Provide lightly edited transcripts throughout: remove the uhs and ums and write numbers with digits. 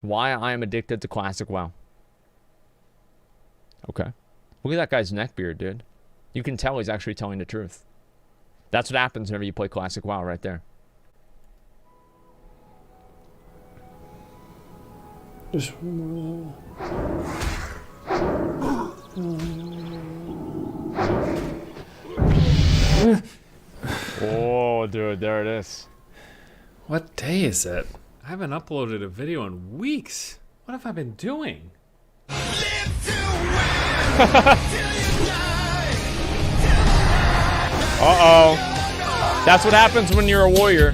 Why I am addicted to classic WoW. Okay. Look at that guy's neck beard, dude. You can tell he's actually telling the truth. That's what happens whenever you play classic WoW right there. Just one more. Oh, dude, there it is. What day is it? I haven't uploaded a video in weeks. What have I been doing? Uh-oh. That's what happens when you're a warrior.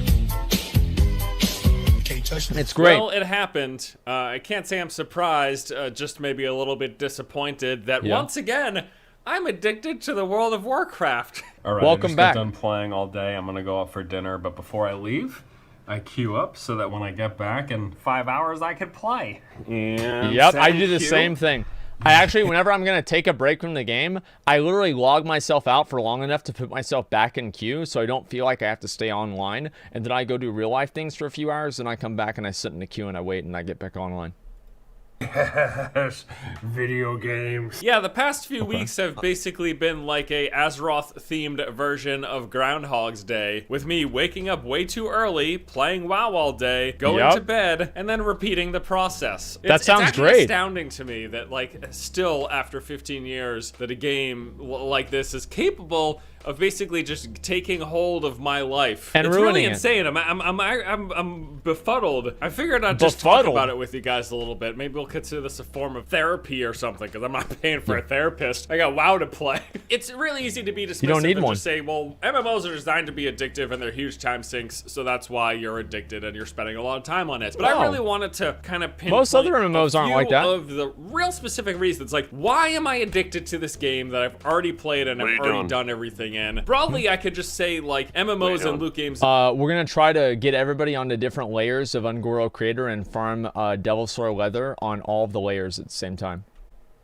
It's great. Well, it happened. I can't say I'm surprised, just maybe a little bit disappointed that once again, I'm addicted to the World of Warcraft. All right, Welcome I just back. got done playing all day. I'm gonna go out for dinner, but before I leave, I queue up so that when I get back in 5 hours, I can play. And Yep, I do the queue. same thing. I actually, whenever I'm going to take a break from the game, I literally log myself out for long enough to put myself back in queue so I don't feel like I have to stay online. And then I go do real life things for a few hours, and I come back and I sit in the queue and I wait and I get back online. Yes, video games. Yeah, the past few weeks have basically been like a Azeroth-themed version of Groundhog's Day, with me waking up way too early, playing WoW all day, going to bed, and then repeating the process. That sounds it's actually great. astounding to me that, like, still after 15 years, that a game like this is capable of basically just taking hold of my life. And it's ruining really it. insane. I'm befuddled. I figured I'd just talk about it with you guys a little bit. Maybe we'll consider this a form of therapy or something, because I'm not paying for a therapist. I got WoW to play. It's really easy to be dismissive don't need and one. just say, well, MMOs are designed to be addictive and they're huge time sinks, so that's why you're addicted and you're spending a lot of time on it. But I really wanted to kind of pinpoint Most other MMOs aren't like that. of the real specific reasons. Like, why am I addicted to this game that I've already played and I've already done everything in? Broadly, I could just say, like, MMOs and loot games. We're going to try to get everybody onto different layers of Ungoro Creator and farm Devil Sword Leather on all of the layers at the same time.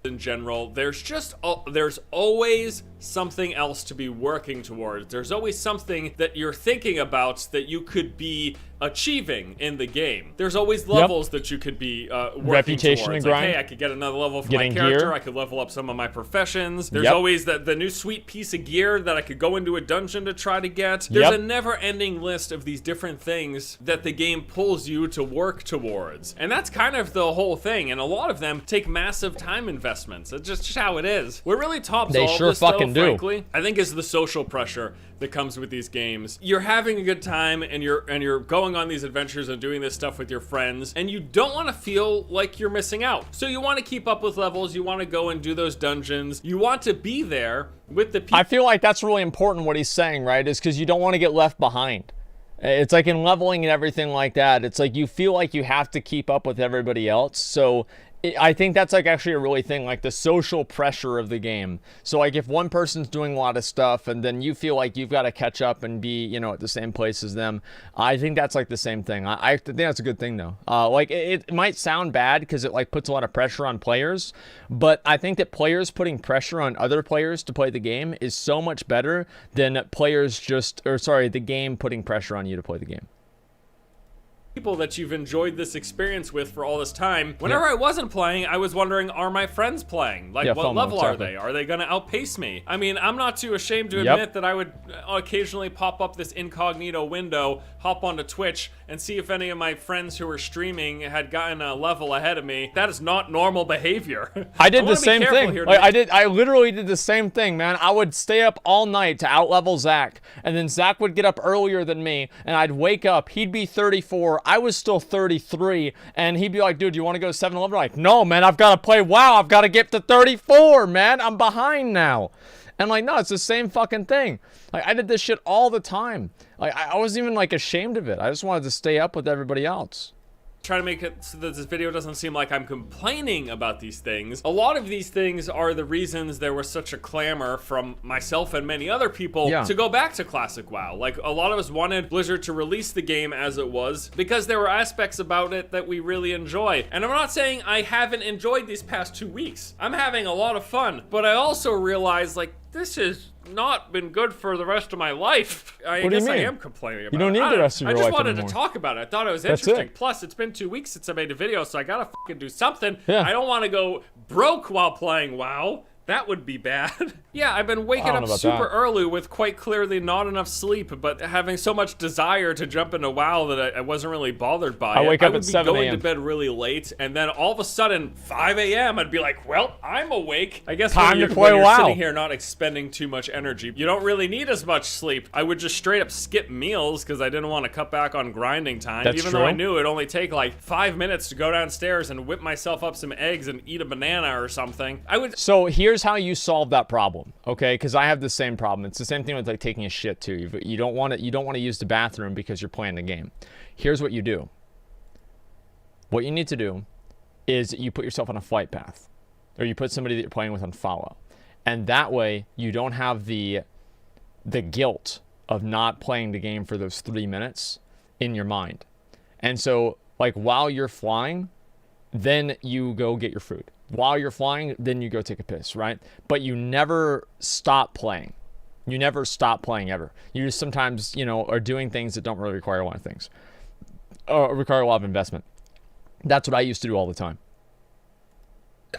In general, there's always something else to be working towards. There's always something that you're thinking about that you could be achieving in the game. There's always levels that you could be working Reputation towards. and Like, grind. hey, I could get another level for Getting my character. gear. I could level up some of my professions. There's always the new sweet piece of gear that I could go into a dungeon to try to get. There's a never-ending list of these different things that the game pulls you to work towards. And that's kind of the whole thing. And a lot of them take massive time investments. It's just how it is. What really tops They all sure this, though, fucking do. frankly, I think is the social pressure that comes with these games. You're having a good time and you're going on these adventures and doing this stuff with your friends, and you don't want to feel like you're missing out. So you want to keep up with levels, you want to go and do those dungeons, you want to be there with the people. I feel like that's really important what he's saying, right? Is because you don't want to get left behind. It's like in leveling and everything like that, it's like you feel like you have to keep up with everybody else. So I think that's like actually a really thing, like the social pressure of the game. So like if one person's doing a lot of stuff and then you feel like you've got to catch up and be, you know, at the same place as them, I think that's like the same thing. I think that's a good thing though. Like it might sound bad because it like puts a lot of pressure on players, but I think that players putting pressure on other players to play the game is so much better than the game putting pressure on you to play the game. People that you've enjoyed this experience with for all this time. Whenever I wasn't playing, I was wondering, are my friends playing? Like, what FOMO, level are exactly. they? Are they gonna outpace me? I mean, I'm not too ashamed to admit that I would occasionally pop up this incognito window, hop onto Twitch, and see if any of my friends who were streaming had gotten a level ahead of me. That is not normal behavior. I did wanna the be same careful thing. here Like I literally did the same thing, man. I would stay up all night to outlevel Zach, and then Zach would get up earlier than me, and I'd wake up. He'd be 34. I was still 33, and he'd be like, "Dude, you want to go to 7-Eleven?" Like, "No, man. I've got to play WoW. I've got to get to 34, man. I'm behind now." And like, no, it's the same fucking thing. Like, I did this shit all the time. Like, I wasn't even like ashamed of it. I just wanted to stay up with everybody else. Try to make it so that this video doesn't seem like I'm complaining about these things. A lot of these things are the reasons there was such a clamor from myself and many other people to go back to Classic WoW. Like, a lot of us wanted Blizzard to release the game as it was because there were aspects about it that we really enjoy. And I'm not saying I haven't enjoyed these past 2 weeks. I'm having a lot of fun, but I also realized, like, this is not been good for the rest of my life. I What do you guess I mean? am complaining about it. You don't need the rest of your I just life wanted anymore. to talk about it. I thought it was That's interesting. it. Plus, it's been 2 weeks since I made a video, so I gotta fucking do something. Yeah. I don't want to go broke while playing WoW. That would be bad. Yeah, I've been waking I don't up know about super that. early with quite clearly not enough sleep, but having so much desire to jump into WoW that I wasn't really bothered by it. I wake up would at be 7 going to a.m. bed really late, and then all of a sudden, 5 a.m., I'd be like, well, I'm awake. I guess Time when to you're, play when you're WoW. sitting here not expending too much energy, you don't really need as much sleep. I would just straight up skip meals because I didn't want to cut back on grinding time, That's even though I true. knew it'd only take like 5 minutes to go downstairs and whip myself up some eggs and eat a banana or something. I would... So here's how you solve that problem, okay? Because I have the same problem. It's the same thing with like taking a shit too. You don't want to use the bathroom because you're playing the game. Here's what you do. What you need to do is you put yourself on a flight path, or you put somebody that you're playing with on follow, and that way you don't have the guilt of not playing the game for those 3 minutes in your mind. And so like while you're flying, then you go get your food. While you're flying, then you go take a piss, right? But you never stop playing. You never stop playing ever. You just sometimes, are doing things that don't really require a lot of things. Require a lot of investment. That's what I used to do all the time.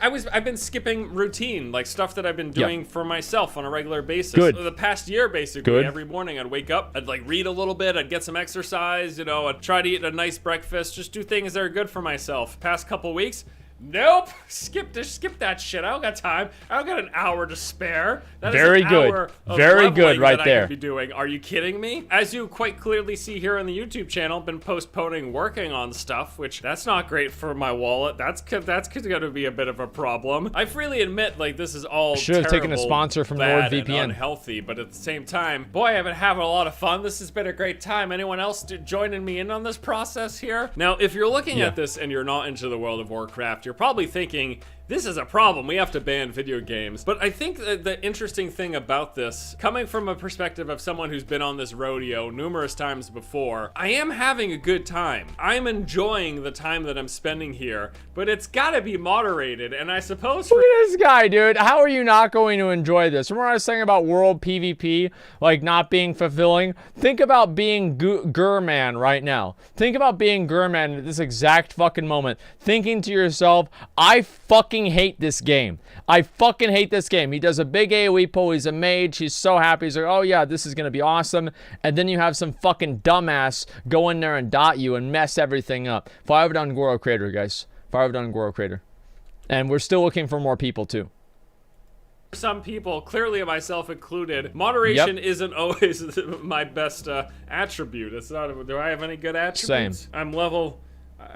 I've been skipping routine, like stuff that I've been doing for myself on a regular basis. Good. The past year, basically, Good. every morning I'd wake up, I'd like read a little bit, I'd get some exercise, I'd try to eat a nice breakfast, just do things that are good for myself. Past couple weeks, nope, skip that shit. I don't got time. I don't got an hour to spare. That is Very an good. hour of Very leveling good right that I there. could be doing. Are you kidding me? As you quite clearly see here on the YouTube channel, been postponing working on stuff, which that's not great for my wallet. That's going to be a bit of a problem. I freely admit, like, this is all Should have taken a terrible, sponsor from bad, and NordVPN. unhealthy, but at the same time, boy, I've been having a lot of fun. This has been a great time. Anyone else joining me in on this process here? Now, if you're looking at this and you're not into the World of Warcraft, you're probably thinking, this is a problem. We have to ban video games. But I think that the interesting thing about this, coming from a perspective of someone who's been on this rodeo numerous times before, I am having a good time. I'm enjoying the time that I'm spending here, but it's gotta be moderated. And I suppose for Look at this guy, dude. How are you not going to enjoy this? Remember what I was saying about world PvP, like not being fulfilling? Think about being Gurman right now. Think about being Gurman at this exact fucking moment. Thinking to yourself, I fucking hate this game. I fucking hate this game. He does a big AoE pull. He's a mage. He's so happy. He's like, oh yeah, this is going to be awesome. And then you have some fucking dumbass go in there and dot you and mess everything up. Fire over down Goro Crater, guys. Fire over down Goro Crater. And we're still looking for more people too. some people, clearly myself included, moderation isn't always my best attribute. It's not. Do I have any good attributes? Same. I'm level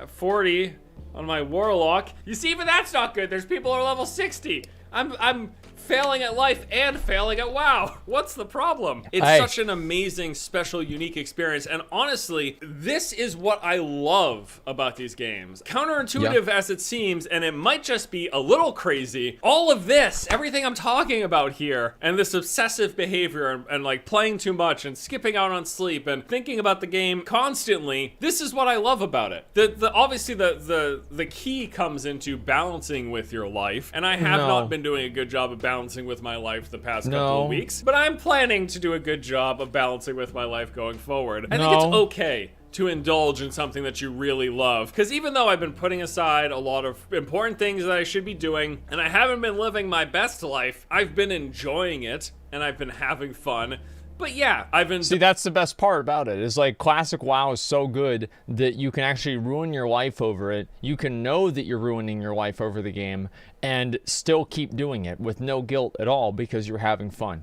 40 on my warlock. You see, even that's not good. There's people who are level 60. I'm failing at life and failing at WoW. What's the problem? It's such an amazing, special, unique experience. And honestly, this is what I love about these games. Counterintuitive as it seems, and it might just be a little crazy, all of this, everything I'm talking about here, and this obsessive behavior and like playing too much and skipping out on sleep and thinking about the game constantly, this is what I love about it. Obviously the key comes into balancing with your life, and I have not been doing a good job of balancing with my life the past couple of weeks, but I'm planning to do a good job of balancing with my life going forward. I think it's okay to indulge in something that you really love, because even though I've been putting aside a lot of important things that I should be doing, and I haven't been living my best life, I've been enjoying it, and I've been having fun. But yeah, I've been... See, that's the best part about it, is like classic WoW is so good that you can actually ruin your life over it. You can know that you're ruining your life over the game and still keep doing it with no guilt at all because you're having fun.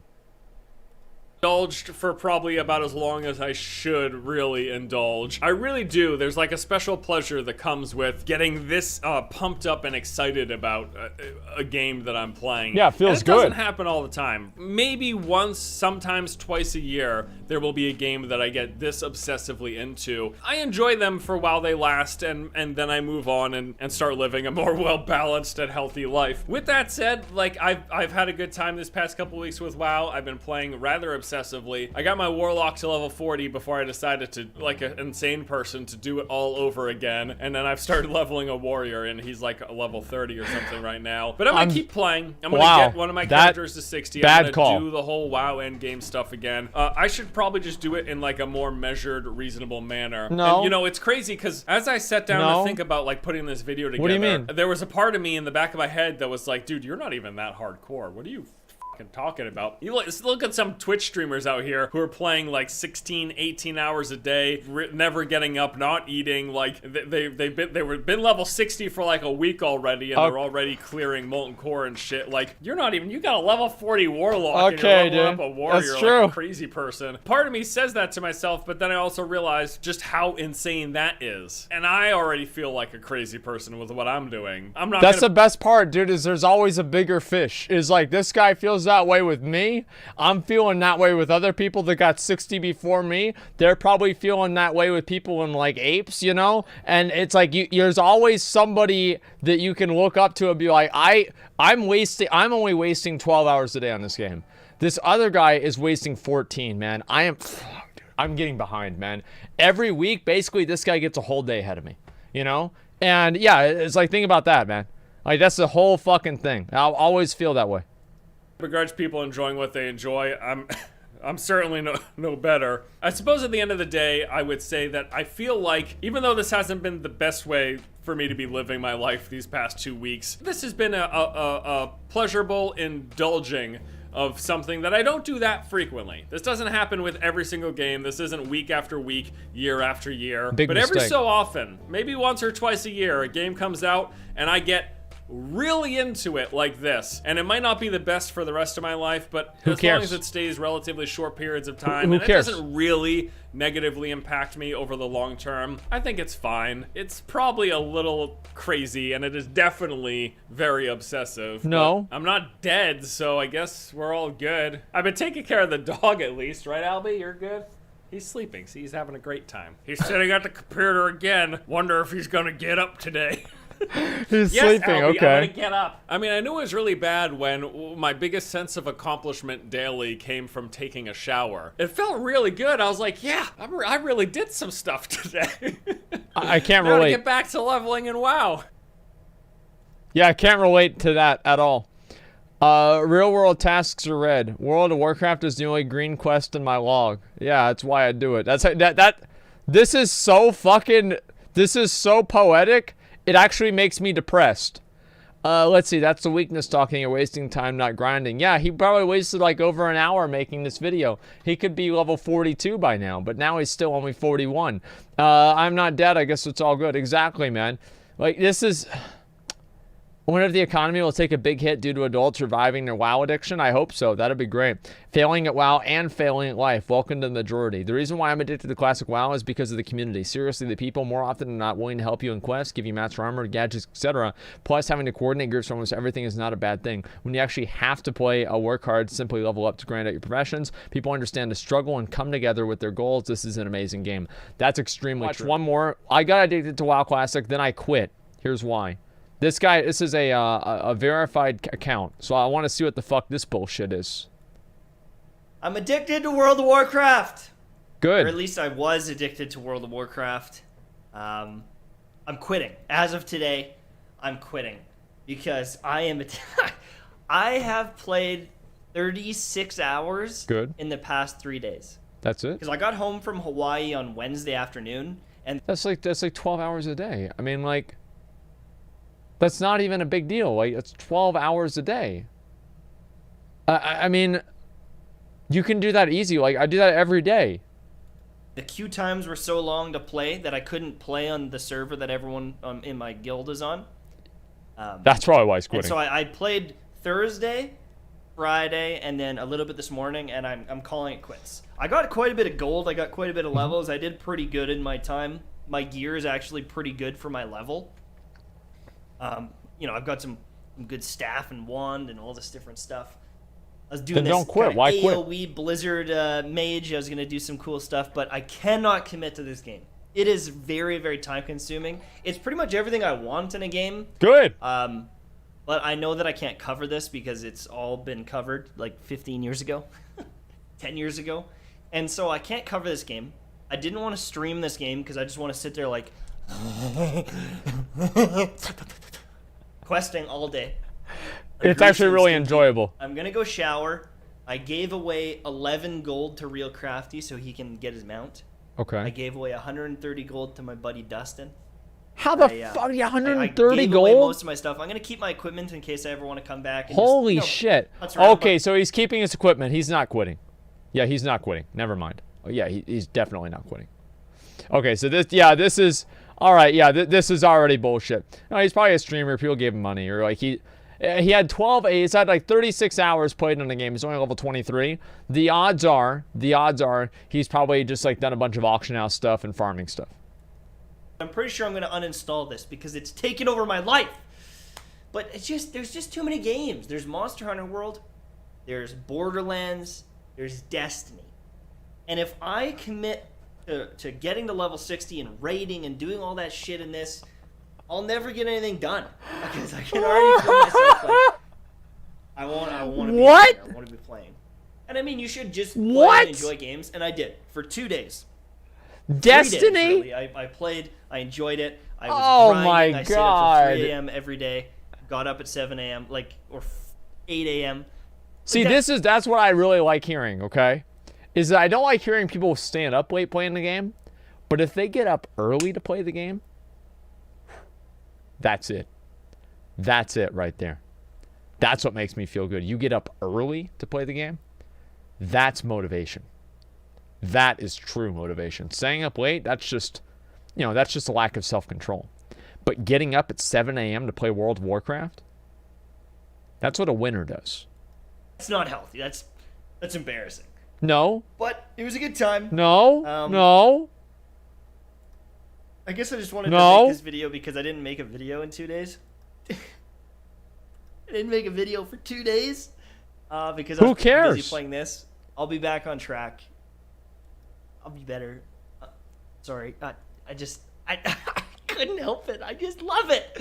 Indulged for probably about as long as I should really indulge. I really do. There's like a special pleasure that comes with getting this pumped up and excited about a game that I'm playing. Yeah, it feels good. It doesn't good. happen all the time. Maybe once, sometimes twice a year, there will be a game that I get this obsessively into. I enjoy them for while they last, and then I move on and start living a more well-balanced and healthy life. With that said, like, I've had a good time this past couple weeks with WoW. I've been playing rather obsessively. I got my Warlock to level 40 before I decided to, like an insane person, to do it all over again, and then I've started leveling a warrior, and he's like a level 30 or something right now. But I'm gonna keep playing. I'm gonna get one of my characters to 60. I'm gonna do the whole WoW endgame stuff again. I should probably just do it in like a more measured, reasonable manner. No. And, you know, it's crazy because as I sat down to think about like putting this video together, what do you mean? There was a part of me in the back of my head that was like, dude, you're not even that hardcore. What are you talking about? You look at some Twitch streamers out here who are playing like 16, 18 hours a day, never getting up, not eating. Like they've been level 60 for like a week already, and they're already clearing molten core and shit. Like, you're not even, you got a level 40 warlock, and you're leveling up a warrior. That's true. Like a crazy person. Part of me says that to myself, but then I also realize just how insane that is, and I already feel like a crazy person with what I'm doing. I'm not. That's the best part, dude. Is there's always a bigger fish. Is like, this guy feels that way with me. I'm feeling that way with other people that got 60 before me. They're probably feeling that way with people in like apes, you know? And it's like, there's always somebody that you can look up to and be like, I'm only wasting 12 hours a day on this game. This other guy is wasting 14, man. I'm getting behind, man. Every week, basically, this guy gets a whole day ahead of me, you know? And yeah, it's like, think about that, man. Like, that's the whole fucking thing. I'll always feel that way. Begrudge people enjoying what they enjoy. I'm certainly no better. I suppose at the end of the day, I would say that I feel like, even though this hasn't been the best way for me to be living my life these past 2 weeks, this has been a pleasurable indulging of something that I don't do that frequently. This doesn't happen with every single game. This isn't week after week, year after year. But every so often, maybe once or twice a year, a game comes out and I get really into it like this, and it might not be the best for the rest of my life, but as long as it stays relatively short periods of time, and it doesn't really negatively impact me over the long term, I think it's fine. It's probably a little crazy, and it is definitely very obsessive. No, I'm not dead, so I guess we're all good. I've been taking care of the dog at least, right, Albie? You're good? He's sleeping. See, he's having a great time. He's sitting at the computer again. Wonder if he's gonna get up today. He's sleeping, Albie, okay. I'm gonna get up. I mean, I knew it was really bad when my biggest sense of accomplishment daily came from taking a shower. It felt really good. I was like, yeah, I really did some stuff today. I can't now relate. To get back to leveling in WoW. Yeah, I can't relate to that at all. Real world tasks are red. World of Warcraft is the only green quest in my log. Yeah, that's why I do it. This is so poetic. It actually makes me depressed. Let's see, that's the weakness talking. You're wasting time, not grinding. Yeah, he probably wasted like over an hour making this video. He could be level 42 by now, but now he's still only 41. I'm not dead. I guess it's all good. Exactly, man. Like, this is... I wonder if the economy will take a big hit due to adults reviving their WoW addiction. I hope so. That'd be great. Failing at WoW and failing at life. Welcome to the majority. The reason why I'm addicted to classic WoW is because of the community. Seriously, the people more often than not willing to help you in quests, give you master armor, gadgets, etc. Plus, having to coordinate groups for almost everything is not a bad thing. When you actually have to play or work hard, simply level up to grind out your professions, people understand the struggle and come together with their goals. This is an amazing game. That's extremely true. One more. I got addicted to WoW Classic, then I quit. Here's why. This is a verified account, so I want to see what the fuck this bullshit is. I'm addicted to World of Warcraft. Good. Or at least I was addicted to World of Warcraft. I'm quitting. As of today, I'm quitting. Because I have played 36 hours in the past 3 days. That's it? Because I got home from Hawaii on Wednesday afternoon, and that's like 12 hours a day. I mean, like... That's not even a big deal. Like, it's 12 hours a day. I mean, you can do that easy. Like, I do that every day. The queue times were so long to play that I couldn't play on the server that everyone in my guild is on. That's probably why he's quitting. And so I played Thursday, Friday, and then a little bit this morning, and I'm calling it quits. I got quite a bit of gold. I got quite a bit of levels. I did pretty good in my time. My gear is actually pretty good for my level. You know, I've got some good staff and wand and all this different stuff. I was doing Then this don't quit. kinda Why quit? AoE Blizzard mage. I was gonna do some cool stuff, but I cannot commit to this game. It is very, very time consuming. It's pretty much everything I want in a game. Good. But I know that I can't cover this because it's all been covered like 15 years ago, 10 years ago. And so I can't cover this game. I didn't want to stream this game because I just want to sit there like questing all day. It's actually really enjoyable. I'm going to go shower. I gave away 11 gold to Real Crafty so he can get his mount. Okay. I gave away 130 gold to my buddy Dustin. How the fuck? You I 130 gave away gold? most of my stuff. I'm gonna keep my equipment in case I ever want to come back. And Holy just, shit. putz around, Okay, but- so he's keeping his equipment. He's not quitting. Yeah, he's not quitting. Never mind. Oh, yeah, he's definitely not quitting. Okay, so this is all right. Yeah, this is already bullshit. No, he's probably a streamer. People gave him money, or like he had 12. He's had like 36 hours played in the game. He's only level 23. The odds are he's probably just like done a bunch of auction house stuff and farming stuff. I'm pretty sure I'm gonna uninstall this because it's taken over my life. But there's just too many games. There's Monster Hunter World, there's Borderlands, there's Destiny. And if I commit to getting to level 60 and raiding and doing all that shit in this, I'll never get anything done. Because I can already feel myself like, I want to be What? there. I want to be playing. And I mean, you should just play What? and enjoy games. And I did for 2 days. 3 Destiny? days, really. I played. I enjoyed it. I was Oh grinding. my I stayed up God. till 3 a.m. every day. Got up at 7 a.m. or 8 a.m. See, that's what I really like hearing, okay? Is that I don't like hearing people stand up late playing the game, but if they get up early to play the game, that's it. That's it right there. That's what makes me feel good. You get up early to play the game, that's motivation. That is true motivation. Staying up late, that's just a lack of self-control. But getting up at 7 a.m. to play World of Warcraft, that's what a winner does. That's not healthy. That's embarrassing. No. But it was a good time. No. No. I guess I just wanted No. to make this video because I didn't make a video in 2 days. I didn't make a video for 2 days because I Who was cares? busy playing this. I'll be back on track. I'll be better. Sorry. I couldn't help it. I just love it.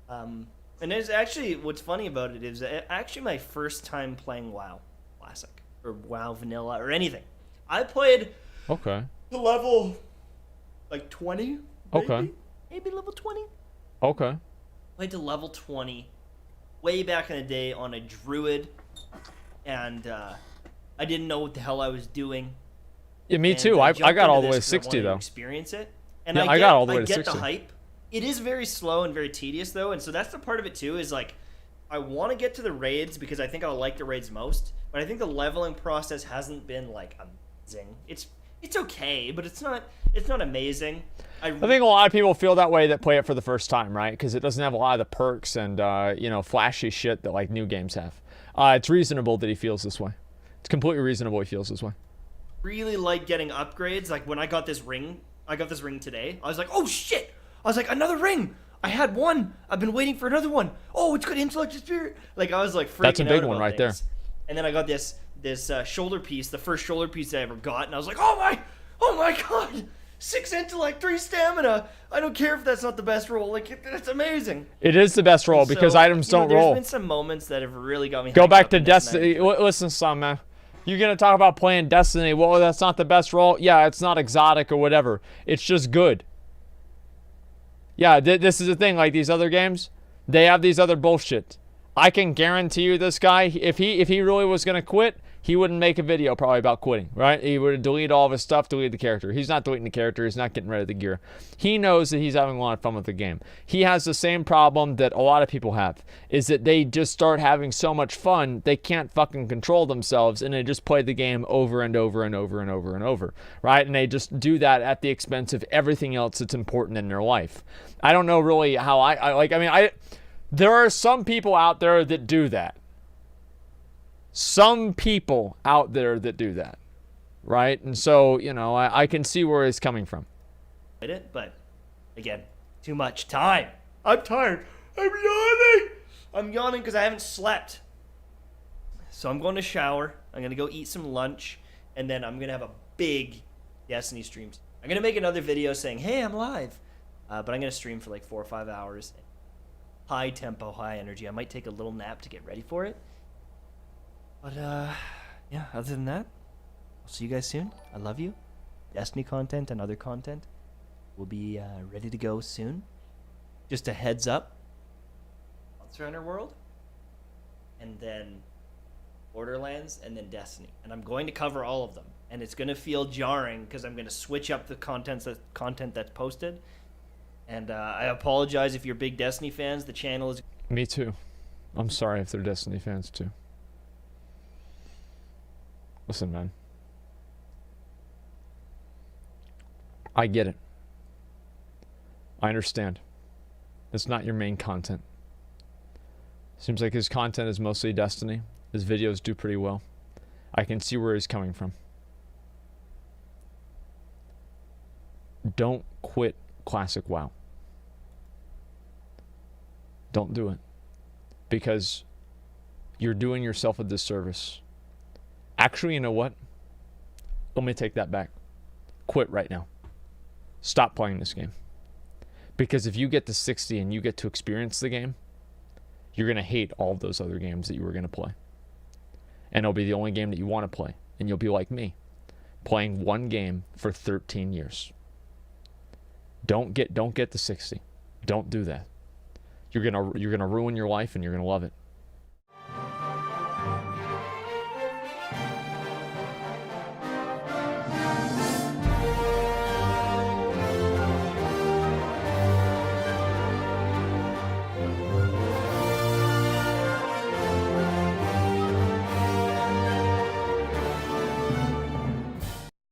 And it's actually, what's funny about it is actually my first time playing WoW Classic or WoW Vanilla or anything. I played Okay. the level like 20. Okay. Maybe level 20. Okay. Played to level 20 way back in the day on a druid, and I didn't know what the hell I was doing. Yeah, me And too. I jumped got all into the way to this 'cause I 60 wanted to though. experience it. And Yeah, I I got all the I way to get 60. the hype. It is very slow and very tedious though, and so that's the part of it too. Is like, I want to get to the raids because I think I'll like the raids most. But I think the leveling process hasn't been like amazing. It's okay, but it's not amazing. I think a lot of people feel that way that play it for the first time, right? Because it doesn't have a lot of the perks and flashy shit that like new games have. It's reasonable that he feels this way. It's completely reasonable he feels this way. Really like getting upgrades. Like when I got this ring today. I was like, oh shit! I was like, another ring. I had one. I've been waiting for another one. Oh, it's got intellect and spirit. Like I was like freaking out. That's a big about one right things. there. And then I got this shoulder piece, the first shoulder piece I ever got, and I was like, oh my god, 6 intellect, 3 stamina. I don't care if that's not the best roll. Like that's amazing. It is the best roll because So, items don't roll. There's been some moments that have really got me. Go hyped back up to in this Destiny. match. Listen, son, man. You're going to talk about playing Destiny. Well, that's not the best role. Yeah, it's not exotic or whatever. It's just good. Yeah, this is the thing. Like these other games, they have these other bullshit. I can guarantee you this guy, if he really was going to quit, he wouldn't make a video probably about quitting, right? He would delete all of his stuff, delete the character. He's not deleting the character. He's not getting rid of the gear. He knows that he's having a lot of fun with the game. He has the same problem that a lot of people have, is that they just start having so much fun, they can't fucking control themselves, and they just play the game over and over and over and over and over, right? And they just do that at the expense of everything else that's important in their life. I don't know really how there are some people out there that do that. Some people out there that do that, right? And so, I can see where he's coming from. But again, too much time. I'm tired. I'm yawning because I haven't slept. So I'm going to shower. I'm going to go eat some lunch. And then I'm going to have a big Destiny stream. I'm going to make another video saying, hey, I'm live. But I'm going to stream for like 4 or 5 hours. High tempo, high energy. I might take a little nap to get ready for it. But, yeah, other than that, I'll see you guys soon. I love you. Destiny content and other content will be ready to go soon. Just a heads up. Monster Hunter World. And then Borderlands, and then Destiny. And I'm going to cover all of them. And it's going to feel jarring because I'm going to switch up the content that's posted. And I apologize if you're big Destiny fans. The channel is... Me too. I'm sorry if they're Destiny fans too. Listen, man. I get it. I understand. It's not your main content. Seems like his content is mostly Destiny. His videos do pretty well. I can see where he's coming from. Don't quit Classic WoW. Don't do it. Because you're doing yourself a disservice. Actually, you know what? Let me take that back. Quit right now. Stop playing this game. Because if you get to 60 and you get to experience the game, you're going to hate all of those other games that you were going to play. And it'll be the only game that you want to play. And you'll be like me, playing one game for 13 years. Don't get to 60. Don't do that. You're gonna ruin your life and you're gonna love it.